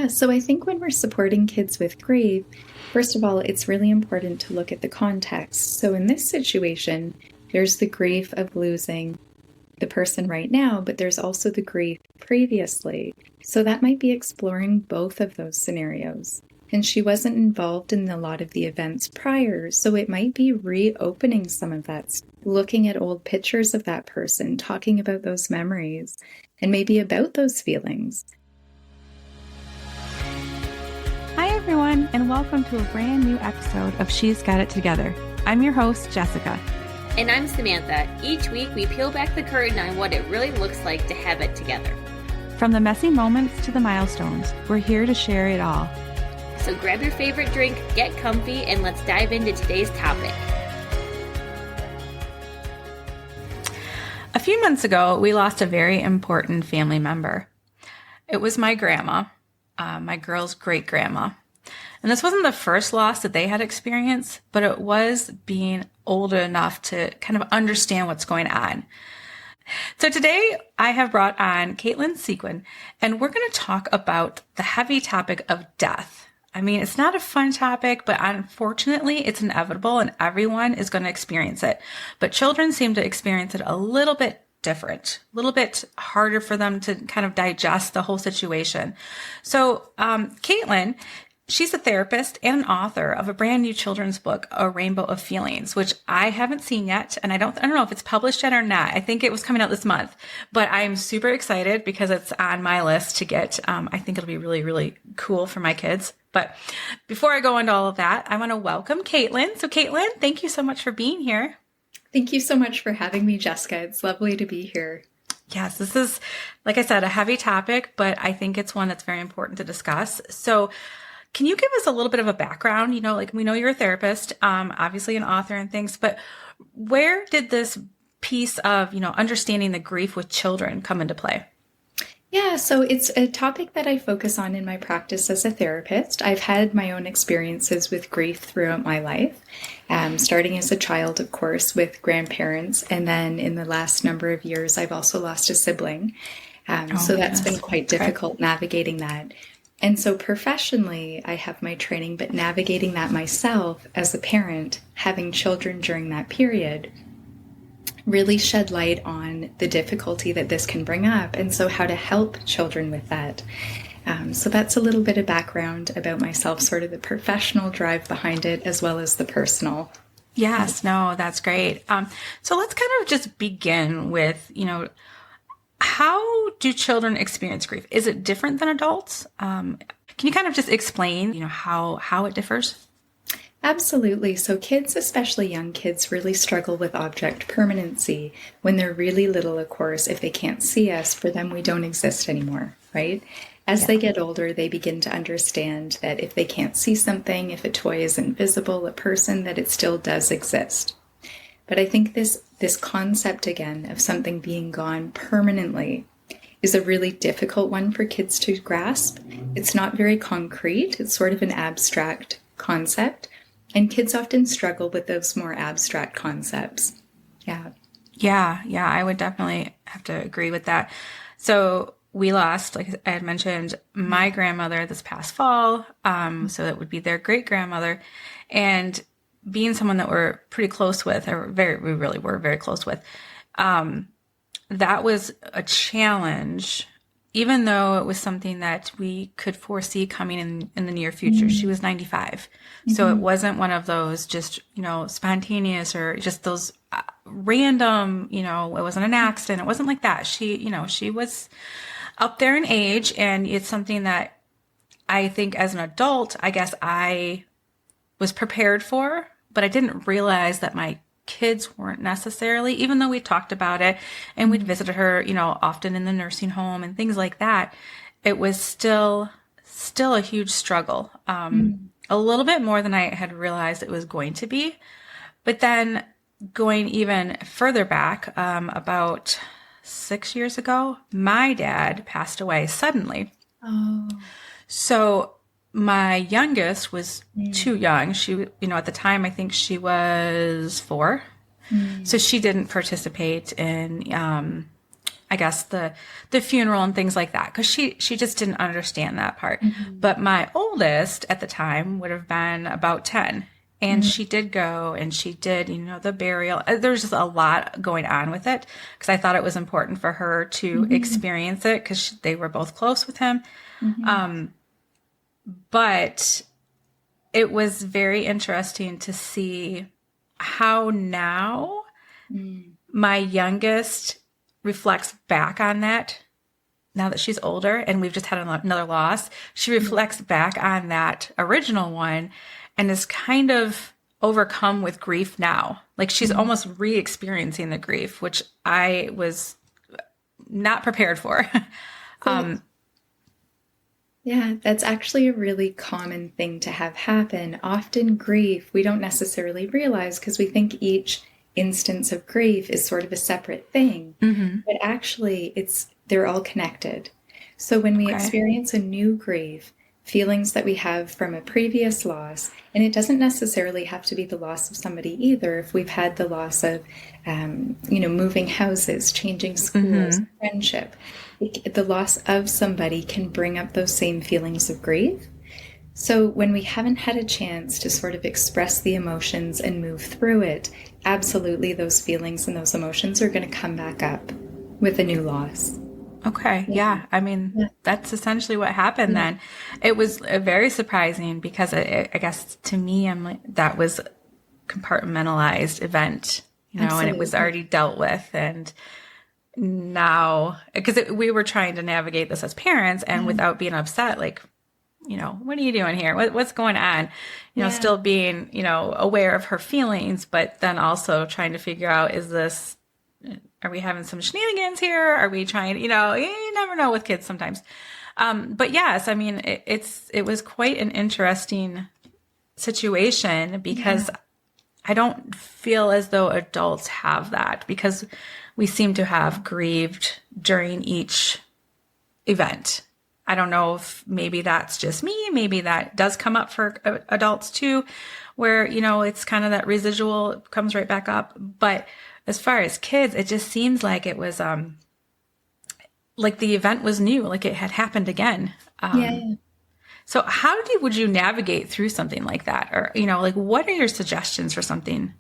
Yeah, so I think when we're supporting kids with grief, first of all, it's really important to look at the context. So in this situation, there's the grief of losing the person right now, but there's also the grief previously. So that might be exploring both of those scenarios. And she wasn't involved in a lot of the events prior, so it might be reopening some of that, looking at old pictures of that person, talking about those memories, and maybe about those feelings. Hi everyone, and welcome to a brand new episode of She's Got It Together. I'm your host, Jessica. And I'm Samantha. Each week we peel back the curtain on what it really looks like to have it together. From the messy moments to the milestones, we're here to share it all. So grab your favorite drink, get comfy, and let's dive into today's topic. A few months ago, we lost a very important family member. It was my grandma, my girl's great-grandma. And this wasn't the first loss that they had experienced, but it was being old enough to kind of understand what's going on. So today I have brought on Caitlin Sigouin, and we're going to talk about the heavy topic of death. I mean, it's not a fun topic, but unfortunately it's inevitable and everyone is going to experience it. But children seem to experience it a little bit different, a little bit harder for them to kind of digest the whole situation. So Caitlin, she's a therapist and an author of a brand new children's book, A Rainbow of Feelings, which I haven't seen yet. And I don't know if it's published yet or not. I think it was coming out this month, but I'm super excited because it's on my list to get. I think it'll be really, really cool for my kids. But before I go into all of that, I want to welcome Caitlin. So Caitlin, thank you so much for being here. Thank you so much for having me, Jessica. It's lovely to be here. Yes, this is, like I said, a heavy topic, but I think it's one that's very important to discuss. So can you give us a little bit of a background? You know, like we know you're a therapist, obviously an author and things, but where did this piece of, understanding the grief with children come into play? Yeah, so it's a topic that I focus on in my practice as a therapist. I've had my own experiences with grief throughout my life, starting as a child, of course, with grandparents. And then in the last number of years, I've also lost a sibling. So that's been quite difficult navigating that. And so professionally, I have my training, but navigating that myself as a parent, having children during that period, really shed light on the difficulty that this can bring up, and so how to help children with that. So that's a little bit of background about myself, sort of the professional drive behind it, as well as the personal. Yes, no, that's great. So let's kind of just begin with, how do children experience grief? Is it different than adults? Can you kind of just explain, how it differs? Absolutely. So kids, especially young kids, really struggle with object permanency. When they're really little, of course, if they can't see us, for them, we don't exist anymore, right? As they get older, they begin to understand that if they can't see something, if a toy is invisible, a person, that it still does exist. But I think this concept, again, of something being gone permanently is a really difficult one for kids to grasp. It's not very concrete. It's sort of an abstract concept. And kids often struggle with those more abstract concepts. Yeah. Yeah, I would definitely have to agree with that. So we lost, like I had mentioned, my grandmother this past fall. So that would be their great-grandmother. And being someone that we're pretty close with, we really were very close with, that was a challenge, even though it was something that we could foresee coming in the near future. She was 95. So it wasn't one of those just, spontaneous or just those random, it wasn't an accident. It wasn't like that. She was up there in age, and it's something that I think as an adult, I guess I was prepared for, but I didn't realize that my kids weren't necessarily, even though we talked about it and we'd visited her, often in the nursing home and things like that. It was still a huge struggle, a little bit more than I had realized it was going to be. But then going even further back, about 6 years ago, my dad passed away suddenly. Oh. So my youngest was too young. She, at the time, I think she was 4. So she didn't participate in I guess the funeral and things like that, because she just didn't understand that part. But my oldest at the time would have been about 10, and she did go and she did, the burial. There's just a lot going on with it, because I thought it was important for her to experience it, because they were both close with him. But it was very interesting to see how now my youngest reflects back on that. Now that she's older and we've just had another loss, she reflects back on that original one and is kind of overcome with grief now. Like she's almost re-experiencing the grief, which I was not prepared for. Yeah, that's actually a really common thing to have happen. Often grief, we don't necessarily realize because we think each instance of grief is sort of a separate thing, but actually they're all connected. So when we experience a new grief, feelings that we have from a previous loss, and it doesn't necessarily have to be the loss of somebody either. If we've had the loss of, moving houses, changing schools, friendship, the loss of somebody can bring up those same feelings of grief. So when we haven't had a chance to sort of express the emotions and move through it, absolutely those feelings and those emotions are going to come back up with a new loss. Okay. Yeah. I mean, that's essentially what happened then. It was very surprising because I guess to me, that was a compartmentalized event, and it was already dealt with. And now, because we were trying to navigate this as parents and without being upset, like, what are you doing here? What's going on? Still being, aware of her feelings, but then also trying to figure out, are we having some shenanigans here? Are we trying, you never know with kids sometimes. But yes, I mean, it was quite an interesting situation because I don't feel as though adults have that, because we seem to have grieved during each event. I don't know if maybe that's just me. Maybe that does come up for adults too, where, it's kind of that residual comes right back up. But as far as kids, it just seems like it was, like the event was new, like it had happened again. So how would you navigate through something like that? Or, like what are your suggestions for something?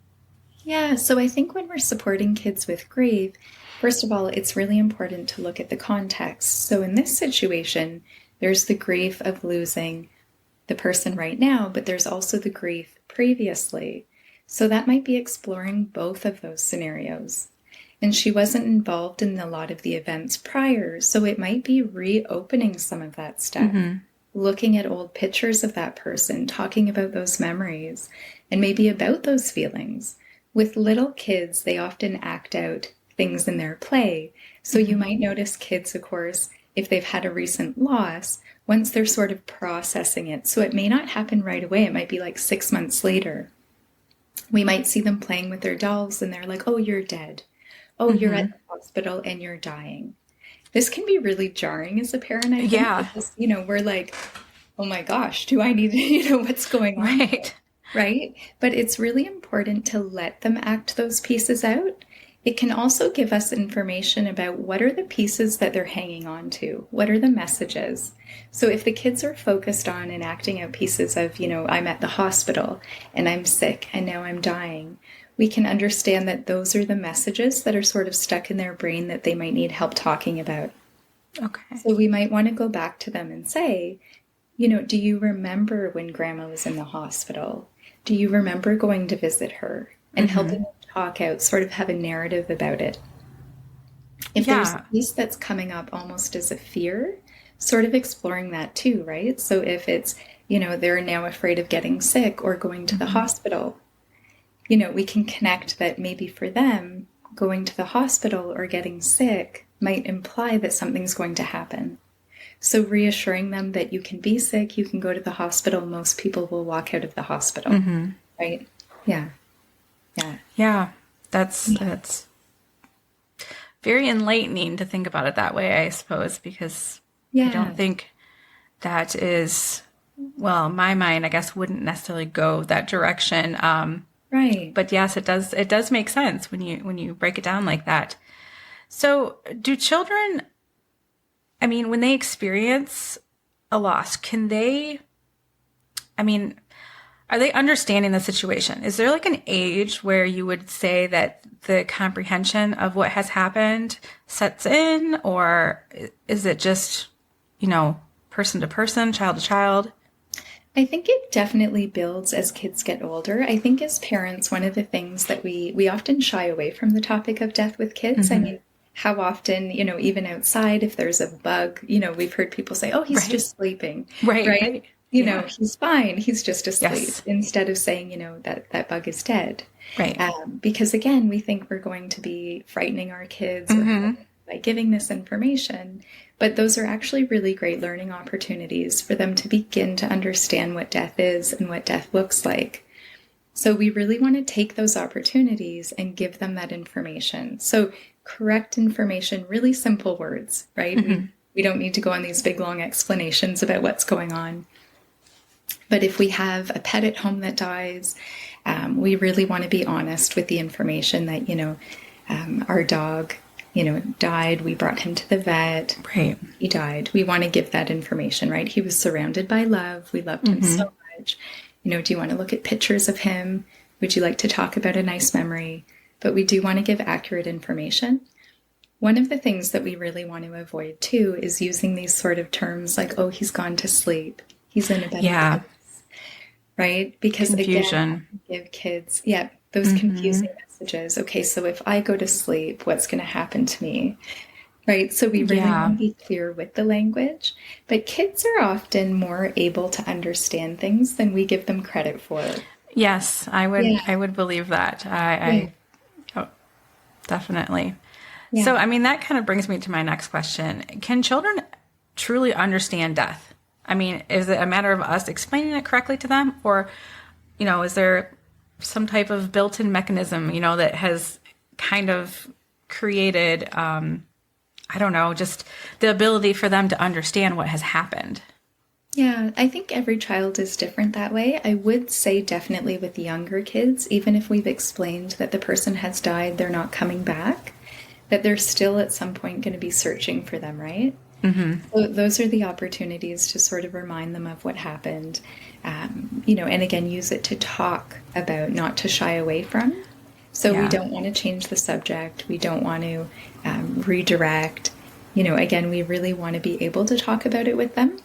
Yeah, so I think when we're supporting kids with grief, first of all, it's really important to look at the context. So in this situation, there's the grief of losing the person right now, but there's also the grief previously. So that might be exploring both of those scenarios. And she wasn't involved in a lot of the events prior, so it might be reopening some of that stuff, looking at old pictures of that person, talking about those memories, and maybe about those feelings. With little kids, they often act out things in their play. So you might notice kids, of course, if they've had a recent loss, once they're sort of processing it. So it may not happen right away. It might be like 6 months later. We might see them playing with their dolls and they're like, oh, you're dead. Oh, you're at the hospital and you're dying. This can be really jarring as a parent, I think. Yeah. Because, we're like, oh my gosh, do I need to, what's going on? Right? But it's really important to let them act those pieces out. It can also give us information about what are the pieces that they're hanging on to. What are the messages? So if the kids are focused on and acting out pieces of, I'm at the hospital and I'm sick and now I'm dying, we can understand that those are the messages that are sort of stuck in their brain that they might need help talking about. Okay. So we might want to go back to them and say, do you remember when Grandma was in the hospital? Do you remember going to visit her? And helping them talk out, sort of have a narrative about it. If there's a piece that's coming up almost as a fear, sort of exploring that too, right? So if it's, they're now afraid of getting sick or going to the hospital, we can connect that maybe for them, going to the hospital or getting sick might imply that something's going to happen. So reassuring them that you can be sick, you can go to the hospital, most people will walk out of the hospital, right? Yeah. Yeah. That's very enlightening to think about it that way, I suppose, because I don't think that is, well, my mind, I guess, wouldn't necessarily go that direction. Right. But yes, it does make sense when you break it down like that. So do children, I mean, when they experience a loss, can they, I mean, are they understanding the situation? Is there like an age where you would say that the comprehension of what has happened sets in, or is it just, person to person, child to child? I think it definitely builds as kids get older. I think as parents, one of the things that we often shy away from the topic of death with kids. I mean, how often, even outside, if there's a bug, we've heard people say, oh, he's just sleeping. Right. He's fine. He's just asleep. Yes. Instead of saying, that bug is dead. Right. Because again, we think we're going to be frightening our kids by giving this information. But those are actually really great learning opportunities for them to begin to understand what death is and what death looks like. So we really want to take those opportunities and give them that information. So correct information, really simple words, right? We don't need to go on these big, long explanations about what's going on. But if we have a pet at home that dies, we really want to be honest with the information that, our dog, died. We brought him to the vet. Right. He died. We want to give that information, right? He was surrounded by love. We loved him so much. Do you want to look at pictures of him? Would you like to talk about a nice memory? But we do want to give accurate information. One of the things that we really want to avoid too is using these sort of terms like, oh, he's gone to sleep. He's in a better place. Right? Because confusion. Again, give kids, those confusing messages. Okay, so if I go to sleep, what's going to happen to me? Right? So we really want to be clear with the language. But kids are often more able to understand things than we give them credit for. Yes, I would believe that. I definitely. Yeah. So, I mean, that kind of brings me to my next question. Can children truly understand death? I mean, is it a matter of us explaining it correctly to them? Or, is there some type of built-in mechanism, that has kind of created, just the ability for them to understand what has happened? Yeah, I think every child is different that way. I would say definitely with the younger kids, even if we've explained that the person has died, they're not coming back, that they're still at some point going to be searching for them, right? So those are the opportunities to sort of remind them of what happened, and again, use it to talk about, not to shy away from. So we don't want to change the subject. We don't want to redirect. Again, we really want to be able to talk about it with them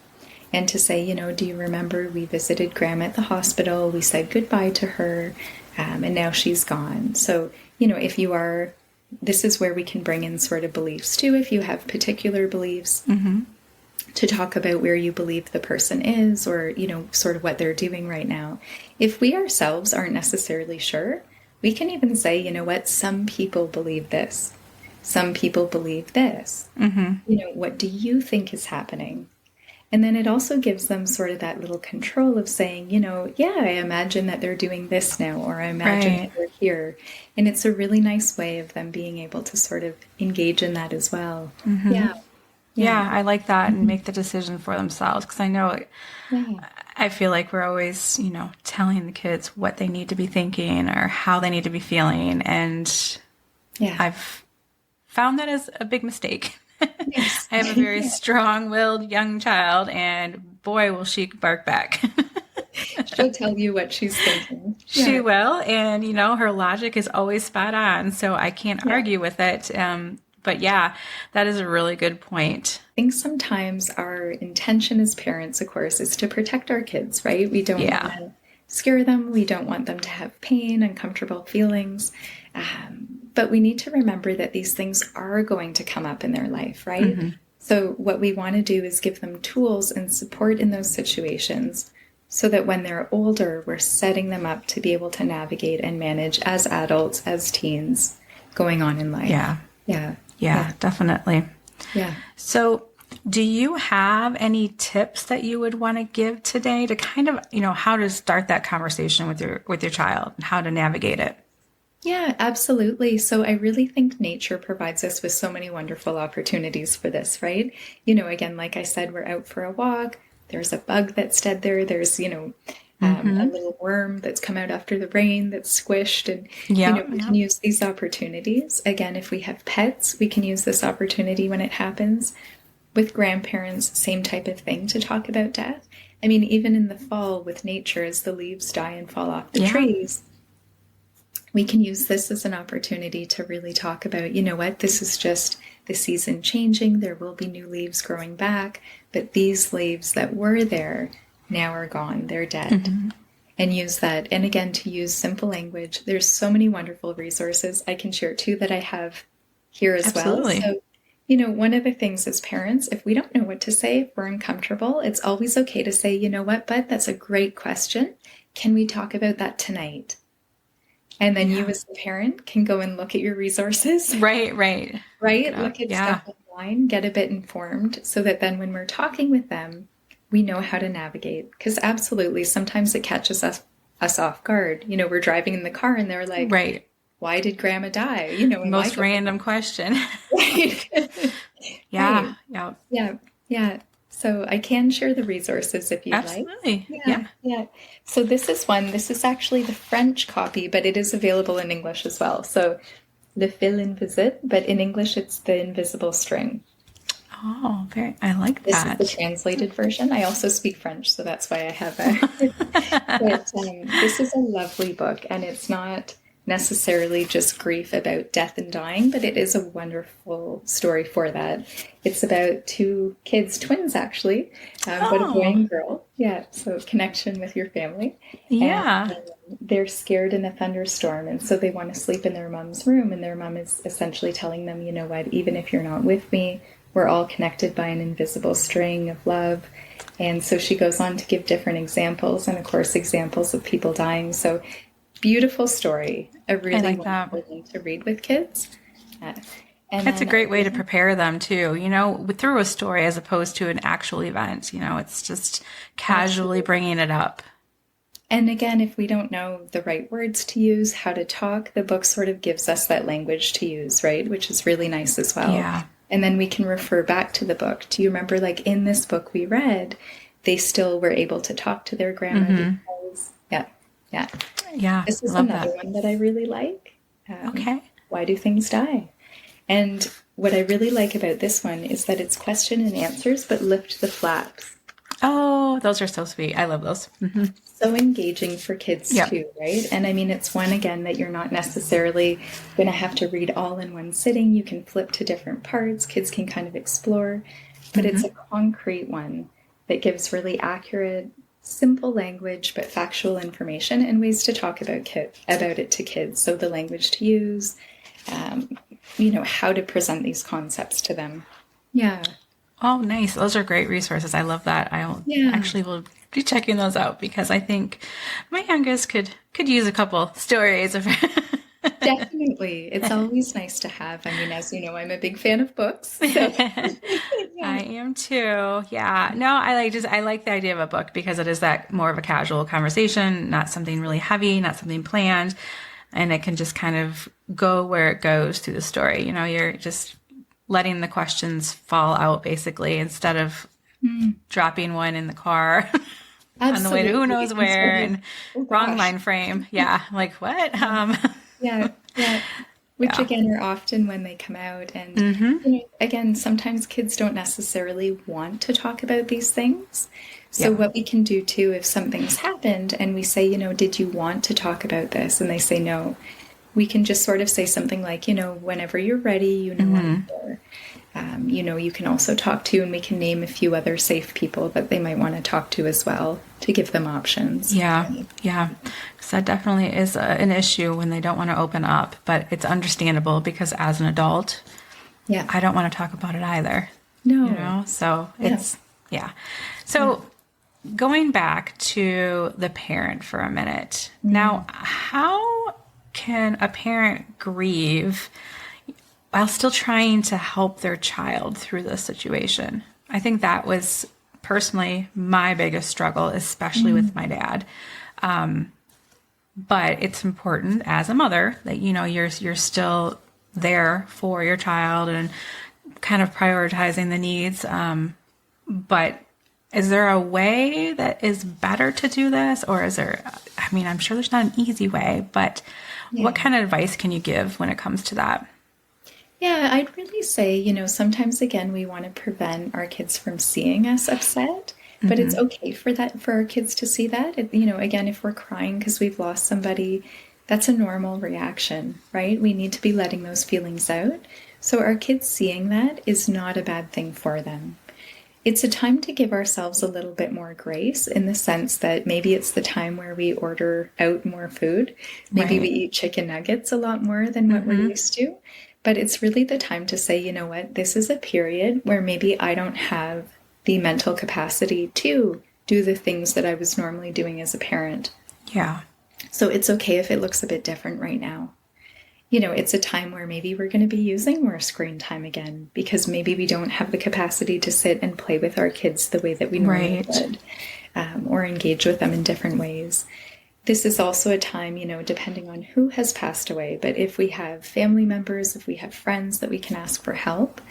and to say, do you remember we visited Grandma at the hospital? We said goodbye to her, and now she's gone. So, if you are... This is where we can bring in sort of beliefs too. If you have particular beliefs, to talk about where you believe the person is, or, sort of what they're doing right now. If we ourselves aren't necessarily sure, we can even say, what, some people believe this. Some people believe this. What do you think is happening? And then it also gives them sort of that little control of saying, I imagine that they're doing this now, or I imagine that they're here. And it's a really nice way of them being able to sort of engage in that as well. Yeah, I like that, and make the decision for themselves. Because I know, I feel like we're always, telling the kids what they need to be thinking or how they need to be feeling. And I've found that is a big mistake. Yes. I have a very strong-willed young child, and boy, will she bark back. She'll tell you what she's thinking. She will, and, her logic is always spot on, so I can't argue with it. But yeah, that is a really good point. I think sometimes our intention as parents, of course, is to protect our kids, right? We don't want to scare them. We don't want them to have pain, uncomfortable feelings. But we need to remember that these things are going to come up in their life, right? So what we want to do is give them tools and support in those situations so that when they're older, we're setting them up to be able to navigate and manage as adults, as teens, going on in life. Yeah, definitely. Yeah. So do you have any tips that you would want to give today to kind of, how to start that conversation with your child and how to navigate it? Yeah, absolutely. So I really think nature provides us with so many wonderful opportunities for this, right? Again, like I said, we're out for a walk. There's a bug that's dead there. There's, a little worm that's come out after the rain that's squished. And, we can use these opportunities. Again, if we have pets, we can use this opportunity when it happens. With grandparents, same type of thing, to talk about death. I mean, even in the fall with nature, as the leaves die and fall off the trees, we can use this as an opportunity to really talk about, this is just the season changing. There will be new leaves growing back, but these leaves that were there now are gone. They're dead. And use that. And again, to use simple language. There's so many wonderful resources. I can share two that I have here as well. So, one of the things as parents, if we don't know what to say, if we're uncomfortable, it's always okay to say, bud, that's a great question. Can we talk about that tonight? And then you as the parent can go and look at your resources. Right. Look at stuff online, get a bit informed, so that then when we're talking with them, we know how to navigate. Because absolutely, sometimes it catches us off guard. We're driving in the car and they're like, why did grandma die? Most random question. Right. Yeah. So I can share the resources if you'd Absolutely. like. Yeah. So this is actually the French copy, but it is available in English as well. So Le Fil Invisible, but in English it's The Invisible String. Oh, I like that. This is the translated version. I also speak French, so that's why I have it. But this is a lovely book, and it's not necessarily just grief about death and dying, but it is a wonderful story for that. It's about two kids, twins actually, but a boy and girl. Yeah, so connection with your family. Yeah. And they're scared in a thunderstorm, and so they want to sleep in their mom's room, and their mom is essentially telling them, even if you're not with me, we're all connected by an invisible string of love. And so she goes on to give different examples, and of course examples of people dying. So beautiful story. A really wonderful thing to read with kids. And that's a great way to prepare them too, through a story as opposed to an actual event. It's just casually bringing it up. And again, if we don't know the right words to use, how to talk, the book sort of gives us that language to use, right? Which is really nice as well. Yeah. And then we can refer back to the book. Do you remember, in this book we read, they still were able to talk to their grandma because, Yeah. This is another one that I really like. Okay. Why do things die? And what I really like about this one is that it's question and answers, but lift the flaps. Oh, those are so sweet. I love those. So engaging for kids too, right? And I mean, it's one, again, that you're not necessarily going to have to read all in one sitting. You can flip to different parts. Kids can kind of explore. But it's a concrete one that gives really accurate, simple language, but factual information and ways to talk about it to kids. So the language to use, how to present these concepts to them. Yeah. Oh, nice. Those are great resources. I love that. I actually will be checking those out because I think my youngest could use a couple stories of Definitely. It's always nice to have. I mean, as you know, I'm a big fan of books. So. I am too. Yeah. No, I like the idea of a book because it is that more of a casual conversation, not something really heavy, not something planned. And it can just kind of go where it goes through the story. You're just letting the questions fall out basically instead of dropping one in the car on the way to who knows where and wrong mind frame. Yeah. Like what? Yeah. Which again are often when they come out. And again, sometimes kids don't necessarily want to talk about these things. So what we can do too, if something's happened and we say, did you want to talk about this? And they say no. We can just sort of say something like, whenever you're ready, I'm here. You can also talk to, and we can name a few other safe people that they might want to talk to as well to give them options. Yeah. Because that definitely is an issue when they don't want to open up, but it's understandable because as an adult, I don't want to talk about it either. No. So it's, So going back to the parent for a minute. Now, how can a parent grieve while still trying to help their child through this situation? I think that was personally my biggest struggle, especially with my dad. But it's important as a mother that, you're still there for your child and kind of prioritizing the needs. But Is there a way that is better to do this? Or is there, I mean, I'm sure there's not an easy way, but what kind of advice can you give when it comes to that? Yeah, I'd really say, sometimes again, we want to prevent our kids from seeing us upset, but it's okay for our kids to see that. Again, if we're crying because we've lost somebody, that's a normal reaction, right? We need to be letting those feelings out. So our kids seeing that is not a bad thing for them. It's a time to give ourselves a little bit more grace in the sense that maybe it's the time where we order out more food. Maybe we eat chicken nuggets a lot more than what we're used to. But it's really the time to say, you know what, this is a period where maybe I don't have the mental capacity to do the things that I was normally doing as a parent. Yeah. So it's okay if it looks a bit different right now. It's a time where maybe we're going to be using more screen time again because maybe we don't have the capacity to sit and play with our kids the way that we normally would, or engage with them in different ways. This is also a time, depending on who has passed away, but if we have family members, if we have friends that we can ask for help,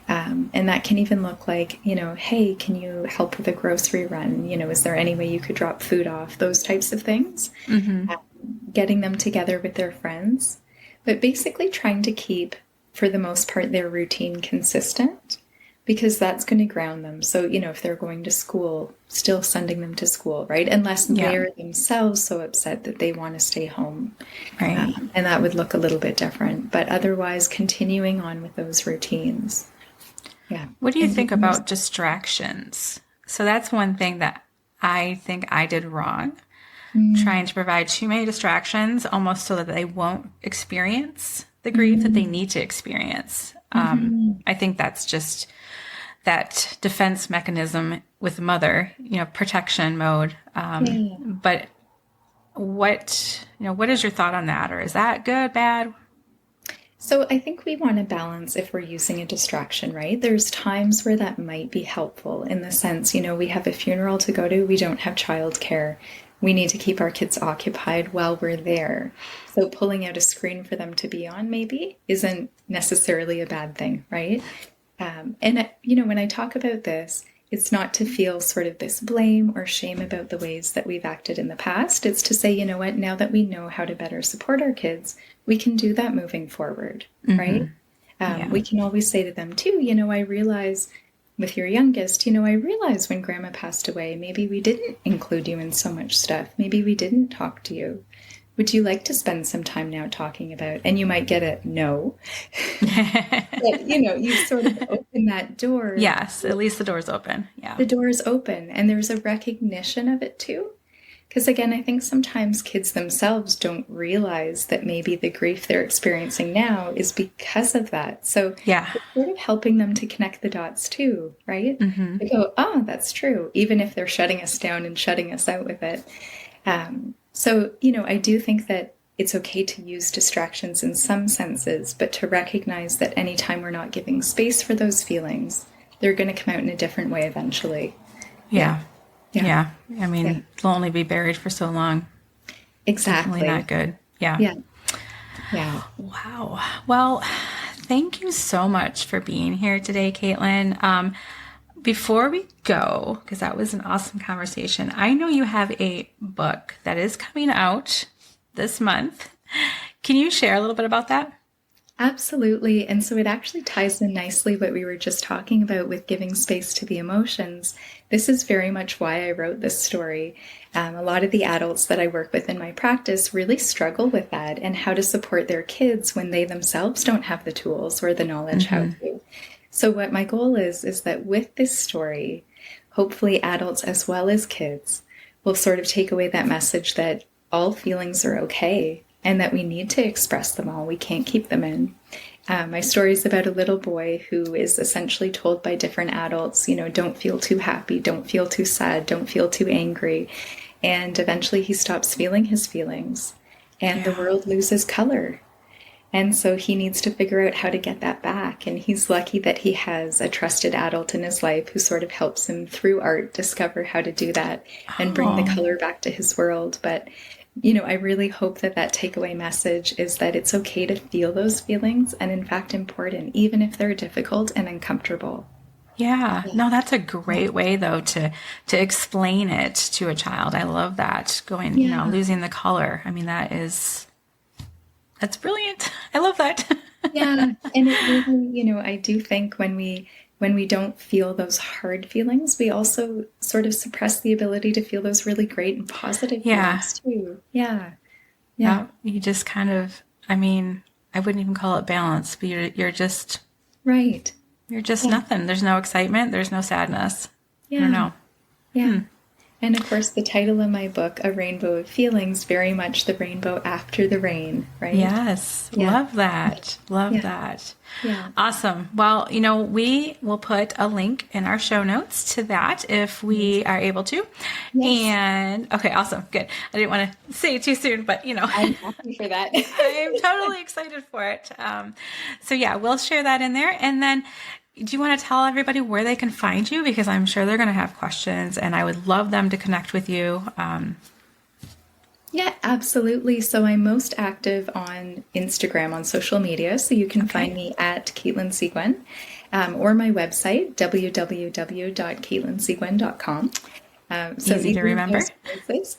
and that can even look like, hey, can you help with a grocery run? Is there any way you could drop food off? Those types of things. Getting them together with their friends, but basically trying to keep, for the most part, their routine consistent, because that's going to ground them. So, if they're going to school, still sending them to school, right? Unless they're themselves so upset that they want to stay home. Right. And that would look a little bit different. But otherwise, continuing on with those routines. Yeah. What do you think about distractions? So that's one thing that I think I did wrong. Trying to provide too many distractions almost so that they won't experience the grief that they need to experience. I think that's just that defense mechanism with the mother, protection mode. But what is your thought on that? Or is that good, bad? So I think we want to balance if we're using a distraction, right? There's times where that might be helpful in the sense, we have a funeral to go to, we don't have childcare. We need to keep our kids occupied while we're there. So pulling out a screen for them to be on maybe isn't necessarily a bad thing, right? And when I talk about this, it's not to feel sort of this blame or shame about the ways that we've acted in the past. It's to say, you know what, now that we know how to better support our kids, we can do that moving forward, right? We can always say to them too, I realize with your youngest, I realize when grandma passed away, maybe we didn't include you in so much stuff. Maybe we didn't talk to you. Would you like to spend some time now talking about, and you might get a no, but you sort of open that door. Yes, at least the door's open. Yeah. The door is open and there's a recognition of it too. Because again, I think sometimes kids themselves don't realize that maybe the grief they're experiencing now is because of that. So it's sort of helping them to connect the dots too, right? They go, oh, that's true, even if they're shutting us down and shutting us out with it. So, I do think that it's okay to use distractions in some senses, but to recognize that anytime we're not giving space for those feelings, they're going to come out in a different way eventually. Yeah. I mean, they'll only be buried for so long. Exactly. Definitely not good. Yeah. Wow. Well, thank you so much for being here today, Caitlin. Before we go, because that was an awesome conversation, I know you have a book that is coming out this month. Can you share a little bit about that? Absolutely. And so it actually ties in nicely what we were just talking about with giving space to the emotions. This is very much why I wrote this story. A lot of the adults that I work with in my practice really struggle with that and how to support their kids when they themselves don't have the tools or the knowledge how to. So what my goal is that with this story, hopefully adults as well as kids will sort of take away that message that all feelings are okay and that we need to express them all. We can't keep them in. My story is about a little boy who is essentially told by different adults, don't feel too happy, don't feel too sad, don't feel too angry. And eventually he stops feeling his feelings and the world loses color. And so he needs to figure out how to get that back. And he's lucky that he has a trusted adult in his life who sort of helps him through art discover how to do that and bring the color back to his world. But, I really hope that takeaway message is that it's okay to feel those feelings and in fact important, even if they're difficult and uncomfortable. Yeah. No, that's a great way though to explain it to a child. I love that. Going, losing the color. I mean, that's brilliant. I love that. Yeah. And it really, I do think when we don't feel those hard feelings, we also sort of suppress the ability to feel those really great and positive feelings too. Yeah. Yeah. You just kind of, I mean, I wouldn't even call it balance, but you're just right. You're just nothing. There's no excitement. There's no sadness. Yeah. I don't know. Yeah. And of course, the title of my book, A Rainbow of Feelings, very much the rainbow after the rain, right? Yes. Yeah. Love that. Love that. Yeah. Awesome. Well, we will put a link in our show notes to that if we are able to. Yes. And okay, awesome. Good. I didn't want to say it too soon, but I'm happy for that. I'm totally excited for it. So yeah, we'll share that in there. And then do you want to tell everybody where they can find you? Because I'm sure they're going to have questions and I would love them to connect with you. Yeah, absolutely. So I'm most active on Instagram, on social media. So you can find me at Caitlin Sigouin, or my website, www.caitlinsigouin.com. So easy to remember.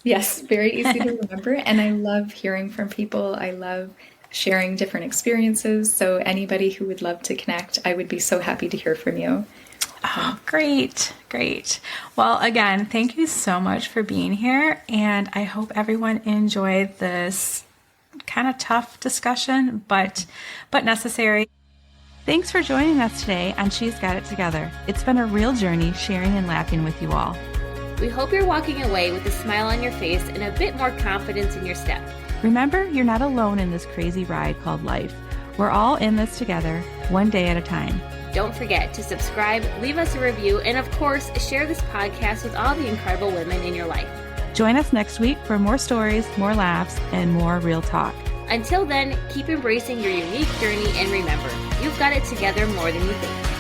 Yes, very easy to remember. And I love hearing from people. I love sharing different experiences. So anybody who would love to connect, I would be so happy to hear from you. Oh, great. Great. Well, again, thank you so much for being here. And I hope everyone enjoyed this kind of tough discussion, but necessary. Thanks for joining us today on She's Got It Together. It's been a real journey sharing and laughing with you all. We hope you're walking away with a smile on your face and a bit more confidence in your step. Remember, you're not alone in this crazy ride called life. We're all in this together, one day at a time. Don't forget to subscribe, leave us a review, and of course, share this podcast with all the incredible women in your life. Join us next week for more stories, more laughs, and more real talk. Until then, keep embracing your unique journey and remember, you've got it together more than you think.